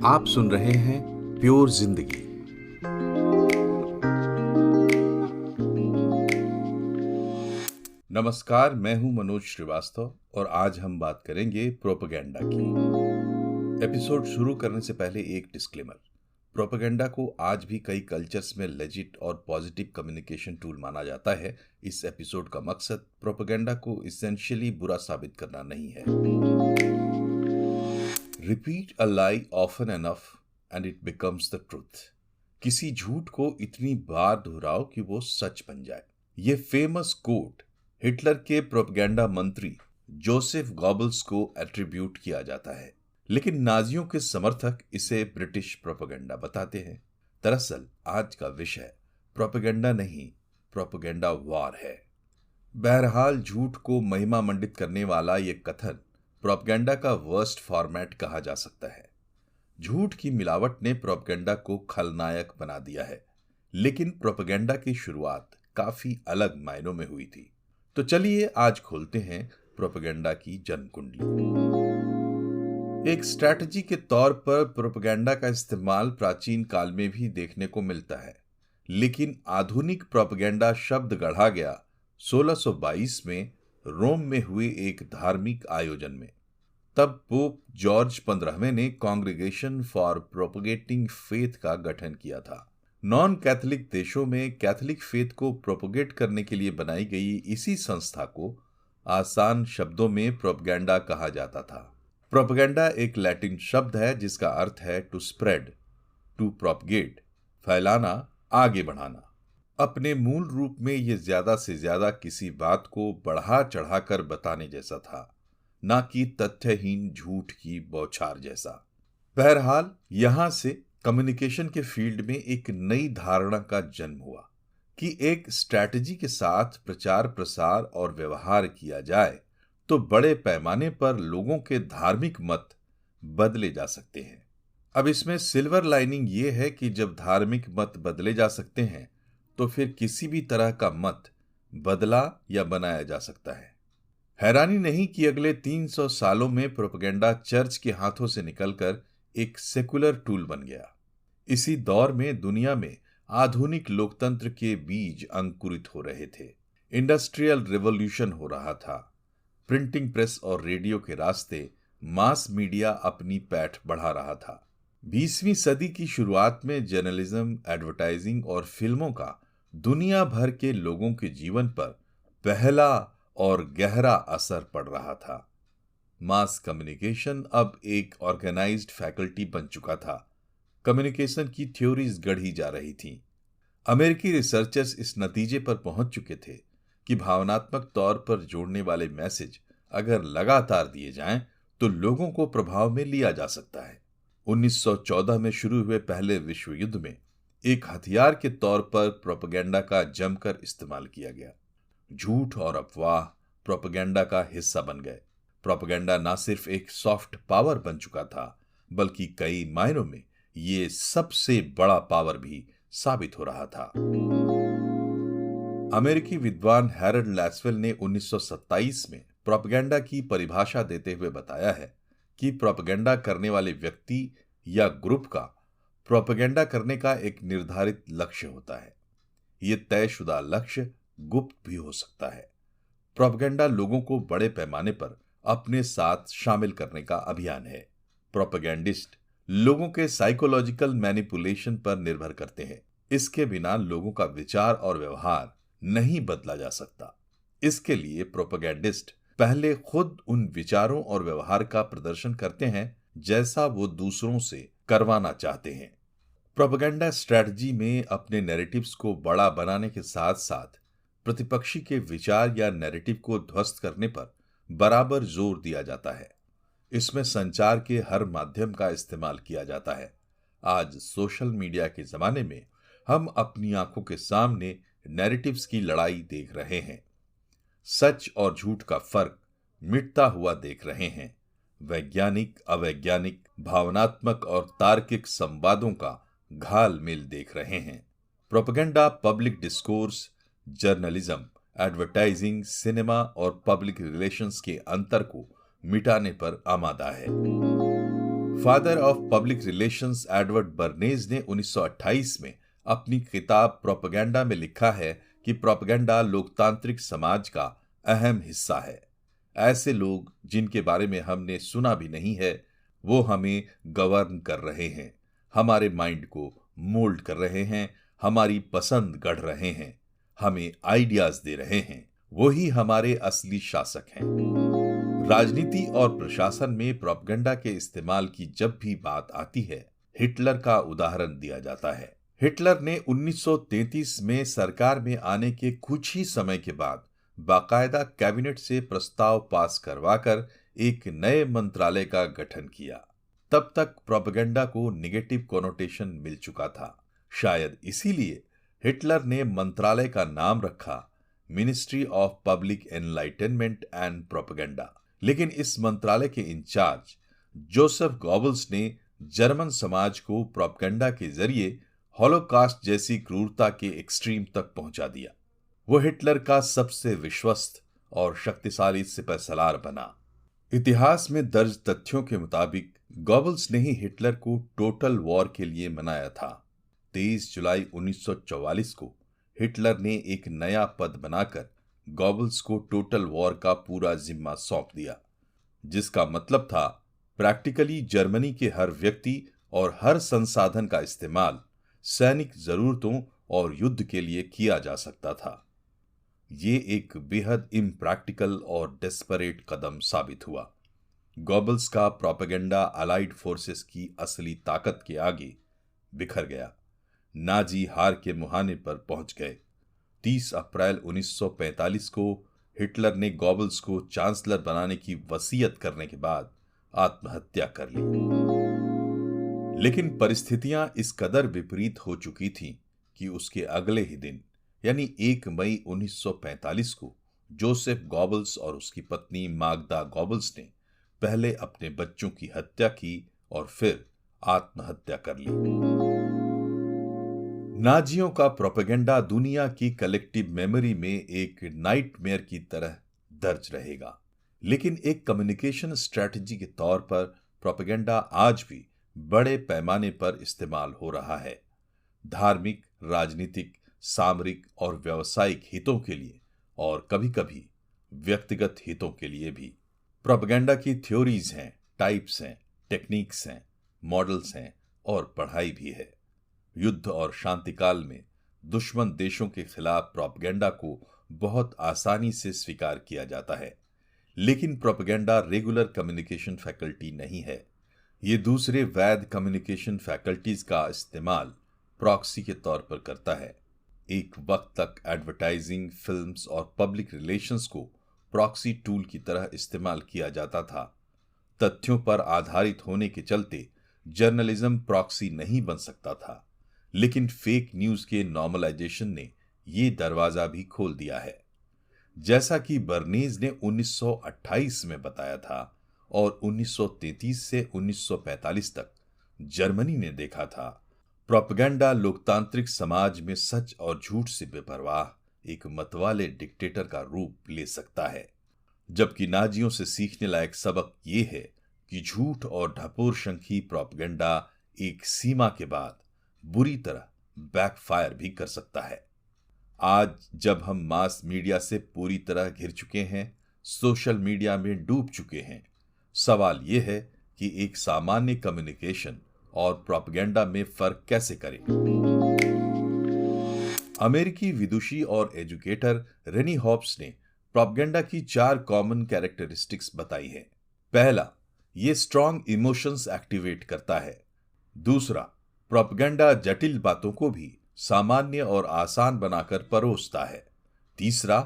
आप सुन रहे हैं प्योर जिंदगी। नमस्कार, मैं हूं मनोज श्रीवास्तव और आज हम बात करेंगे प्रोपेगेंडा की। एपिसोड शुरू करने से पहले एक डिस्क्लेमर। प्रोपेगेंडा को आज भी कई कल्चर्स में लेजिट और पॉजिटिव कम्युनिकेशन टूल माना जाता है। इस एपिसोड का मकसद प्रोपेगेंडा को इसेंशियली बुरा साबित करना नहीं है। Repeat a lie often enough and it becomes the truth. किसी झूठ को इतनी बार दोहराओ कि वो सच बन जाए। ये फेमस कोट हिटलर के प्रोपेगेंडा मंत्री जोसेफ गॉबल्स को एट्रीब्यूट किया जाता है, लेकिन नाजियों के समर्थक इसे ब्रिटिश प्रोपेगेंडा बताते हैं। दरअसल आज का विषय प्रोपेगेंडा नहीं, प्रोपेगेंडा वॉर है। बहरहाल झूठ को महिमा मंडित करने वाला ये कथन प्रोपेगेंडा का वर्स्ट फॉर्मेट कहा जा सकता है। झूठ की मिलावट ने प्रोपेगेंडा को खलनायक बना दिया है, लेकिन प्रोपेगेंडा की शुरुआत काफी अलग मायनों में हुई थी। तो चलिए आज खोलते हैं प्रोपेगेंडा की जन्म कुंडली। एक स्ट्रैटेजी के तौर पर प्रोपेगेंडा का इस्तेमाल प्राचीन काल में भी देखने को मिलता है, लेकिन आधुनिक प्रोपेगेंडा शब्द गढ़ा गया 1622 में रोम में हुए एक धार्मिक आयोजन में। तब पोप जॉर्ज 15वें ने कांग्रेगेशन फॉर प्रोपेगेटिंग फेथ का गठन किया था। नॉन कैथोलिक देशों में कैथोलिक फेथ को प्रोपेगेट करने के लिए बनाई गई इसी संस्था को आसान शब्दों में प्रोपेगेंडा कहा जाता था। प्रोपेगेंडा एक लैटिन शब्द है जिसका अर्थ है टू स्प्रेड, टू प्रोपगेट, फैलाना, आगे बढ़ाना। अपने मूल रूप में यह ज्यादा से ज्यादा किसी बात को बढ़ा चढ़ाकर बताने जैसा था, ना कि तथ्यहीन झूठ की बौछार जैसा। बहरहाल यहां से कम्युनिकेशन के फील्ड में एक नई धारणा का जन्म हुआ कि एक स्ट्रैटेजी के साथ प्रचार प्रसार और व्यवहार किया जाए तो बड़े पैमाने पर लोगों के धार्मिक मत बदले जा सकते हैं। अब इसमें सिल्वर लाइनिंग ये है कि जब धार्मिक मत बदले जा सकते हैं तो फिर किसी भी तरह का मत बदला या बनाया जा सकता है। हैरानी नहीं कि अगले 300 सालों में प्रोपेगेंडा चर्च के हाथों से निकलकर एक सेकुलर टूल बन गया। इसी दौर में दुनिया में आधुनिक लोकतंत्र के बीज अंकुरित हो रहे थे। इंडस्ट्रियल रिवॉल्यूशन हो रहा था। प्रिंटिंग प्रेस और रेडियो के रास्ते मास मीडिया अपनी पैठ बढ़ा रहा था। 20वीं सदी की शुरुआत में जर्नलिज्म, एडवर्टाइजिंग और फिल्मों का दुनिया भर के लोगों के जीवन पर पहला और गहरा असर पड़ रहा था। मास कम्युनिकेशन अब एक ऑर्गेनाइज्ड फैकल्टी बन चुका था। कम्युनिकेशन की थ्योरीज गढ़ी जा रही थी। अमेरिकी रिसर्चर्स इस नतीजे पर पहुंच चुके थे कि भावनात्मक तौर पर जोड़ने वाले मैसेज अगर लगातार दिए जाएं तो लोगों को प्रभाव में लिया जा सकता है। 1914 में शुरू हुए पहले विश्व युद्ध में एक हथियार के तौर पर प्रोपेगेंडा का जमकर इस्तेमाल किया गया। झूठ और अफवाह प्रोपेगेंडा का हिस्सा बन गए। प्रोपेगेंडा न सिर्फ एक सॉफ्ट पावर बन चुका था, बल्कि कई मायनों में ये सबसे बड़ा पावर भी साबित हो रहा था। अमेरिकी विद्वान हैरोल्ड लैसवेल ने 1927 में प्रोपेगेंडा की परिभाषा देते हुए बताया है कि प्रोपेगेंडा करने वाले व्यक्ति या ग्रुप का प्रोपेगेंडा करने का एक निर्धारित लक्ष्य होता है। ये तयशुदा लक्ष्य गुप्त भी हो सकता है। प्रोपेगेंडा लोगों को बड़े पैमाने पर अपने साथ शामिल करने का अभियान है। प्रोपेगेंडिस्ट लोगों के साइकोलॉजिकल मैनिपुलेशन पर निर्भर करते हैं। इसके बिना लोगों का विचार और व्यवहार नहीं बदला जा सकता। इसके लिए प्रोपेगेंडिस्ट पहले खुद उन विचारों और व्यवहार का प्रदर्शन करते हैं जैसा वो दूसरों से करवाना चाहते हैं। प्रोपेगेंडा स्ट्रैटेजी में अपने नैरेटिव्स को बड़ा बनाने के साथ साथ प्रतिपक्षी के विचार या नैरेटिव को ध्वस्त करने पर बराबर जोर दिया जाता है। इसमें संचार के हर माध्यम का इस्तेमाल किया जाता है। आज सोशल मीडिया के जमाने में हम अपनी आंखों के सामने नैरेटिव्स की लड़ाई देख रहे हैं। सच और झूठ का फर्क मिटता हुआ देख रहे हैं। वैज्ञानिक, अवैज्ञानिक, भावनात्मक और तार्किक संवादों का घाल मेल देख रहे हैं। Propaganda public discourse, journalism, advertising, cinema और पब्लिक रिलेशंस के अंतर को मिटाने पर आमादा है। Father of public relations Edward Bernays ने 1928 में अपनी किताब प्रोपेगेंडा में लिखा है कि प्रोपेगेंडा लोकतांत्रिक समाज का अहम हिस्सा है। ऐसे लोग जिनके बारे में हमने सुना भी नहीं है, वो हमें गवर्न कर रहे हैं, हमारे माइंड को मोल्ड कर रहे हैं, हमारी पसंद गढ़ रहे हैं, हमें आइडियाज दे रहे हैं। वही हमारे असली शासक हैं। राजनीति और प्रशासन में प्रोपेगेंडा के इस्तेमाल की जब भी बात आती है, हिटलर का उदाहरण दिया जाता है। हिटलर ने 1933 में सरकार में आने के कुछ ही समय के बाद बाकायदा कैबिनेट से प्रस्ताव पास करवाकर एक नए मंत्रालय का गठन किया। तब तक प्रोपेगेंडा को नेगेटिव कोनोटेशन मिल चुका था। शायद इसीलिए हिटलर ने मंत्रालय का नाम रखा ministry of public enlightenment and propaganda. लेकिन इस मंत्रालय के इंचार्ज जोसेफ गॉबल्स ने जर्मन समाज को प्रोपेगेंडा के जरिए हॉलोकास्ट जैसी क्रूरता के एक्सट्रीम तक पहुंचा दिया। वो हिटलर का सबसे विश्वस्त और शक्तिशाली सिपहसालार बना। इतिहास में दर्ज तथ्यों के मुताबिक गॉबल्स ने ही हिटलर को टोटल वॉर के लिए मनाया था। 23 जुलाई 1944 को हिटलर ने एक नया पद बनाकर गॉबल्स को टोटल वॉर का पूरा जिम्मा सौंप दिया, जिसका मतलब था प्रैक्टिकली जर्मनी के हर व्यक्ति और हर संसाधन का इस्तेमाल सैनिक जरूरतों और युद्ध के लिए किया जा सकता था। ये एक बेहद इम्प्रैक्टिकल और डेस्परेट कदम साबित हुआ। गॉबल्स का प्रोपेगेंडा अलाइड फोर्सेस की असली ताकत के आगे बिखर गया। नाजी हार के मुहाने पर पहुंच गए। 30 अप्रैल 1945 को हिटलर ने गॉबल्स को चांसलर बनाने की वसीयत करने के बाद आत्महत्या कर ली। लेकिन परिस्थितियां इस कदर विपरीत हो चुकी थीं कि उसके अगले ही दिन यानी 1 मई 1945 को जोसेफ गॉबल्स और उसकी पत्नी माग्दा गॉबल्स ने पहले अपने बच्चों की हत्या की और फिर आत्महत्या कर ली। नाजियों का प्रोपेगेंडा दुनिया की कलेक्टिव मेमोरी में एक नाइटमेयर की तरह दर्ज रहेगा। लेकिन एक कम्युनिकेशन स्ट्रेटजी के तौर पर प्रोपेगेंडा आज भी बड़े पैमाने पर इस्तेमाल हो रहा है। धार्मिक, राजनीतिक, सामरिक और व्यावसायिक हितों के लिए और कभी-कभी व्यक्तिगत हितों के लिए भी। प्रोपेगेंडा की थ्योरीज हैं, टाइप्स हैं, टेक्निक्स हैं, मॉडल्स हैं और पढ़ाई भी है। युद्ध और शांतिकाल में दुश्मन देशों के खिलाफ प्रोपेगेंडा को बहुत आसानी से स्वीकार किया जाता है। लेकिन प्रोपेगेंडा रेगुलर कम्युनिकेशन फैकल्टी नहीं है। ये दूसरे वैध कम्युनिकेशन फैकल्टीज का इस्तेमाल प्रॉक्सी के तौर पर करता है। एक वक्त तक एडवर्टाइजिंग, फिल्म्स और पब्लिक रिलेशंस को प्रॉक्सी टूल की तरह इस्तेमाल किया जाता था। तथ्यों पर आधारित होने के चलते जर्नलिज्म प्रॉक्सी नहीं बन सकता था। लेकिन फेक न्यूज के नॉर्मलाइजेशन ने ये दरवाजा भी खोल दिया है। जैसा कि बर्नेज ने 1928 में बताया था और 1933 से 1945 तक जर्मनी ने देखा था, प्रोपेगेंडा लोकतांत्रिक समाज में सच और झूठ से बेपरवाह एक मतवाले डिक्टेटर का रूप ले सकता है। जबकि नाजियों से सीखने लायक सबक ये है कि झूठ और ढपोरशंखी प्रोपेगेंडा एक सीमा के बाद बुरी तरह बैकफायर भी कर सकता है। आज जब हम मास मीडिया से पूरी तरह घिर चुके हैं, सोशल मीडिया में डूब चुके हैं, सवाल यह है कि एक सामान्य कम्युनिकेशन और प्रोपेगेंडा में फर्क कैसे करें। अमेरिकी विदुषी और एजुकेटर रेनी हॉब्स ने प्रोपेगेंडा की 4 कॉमन कैरेक्टरिस्टिक्स बताई हैं। पहला, ये स्ट्रॉन्ग इमोशंस एक्टिवेट करता है। दूसरा, प्रोपेगेंडा जटिल बातों को भी सामान्य और आसान बनाकर परोसता है। तीसरा,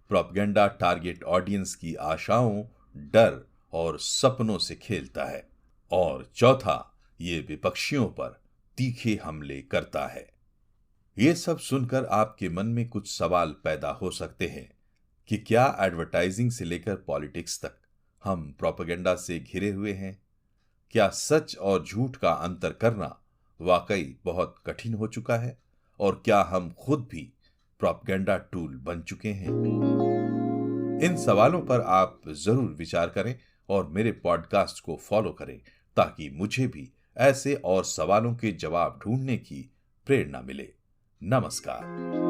प्रोपेगेंडा टारगेट ऑडियंस की आशाओं, डर और सपनों से खेलता है। और चौथा, ये विपक्षियों पर तीखे हमले करता है। ये सब सुनकर आपके मन में कुछ सवाल पैदा हो सकते हैं कि क्या एडवर्टाइजिंग से लेकर पॉलिटिक्स तक हम प्रोपेगेंडा से घिरे हुए हैं? क्या सच और झूठ का अंतर करना वाकई बहुत कठिन हो चुका है? और क्या हम खुद भी प्रोपेगेंडा टूल बन चुके हैं? इन सवालों पर आप जरूर विचार करें और मेरे पॉडकास्ट को फॉलो करें ताकि मुझे भी ऐसे और सवालों के जवाब ढूंढने की प्रेरणा मिले। नमस्कार।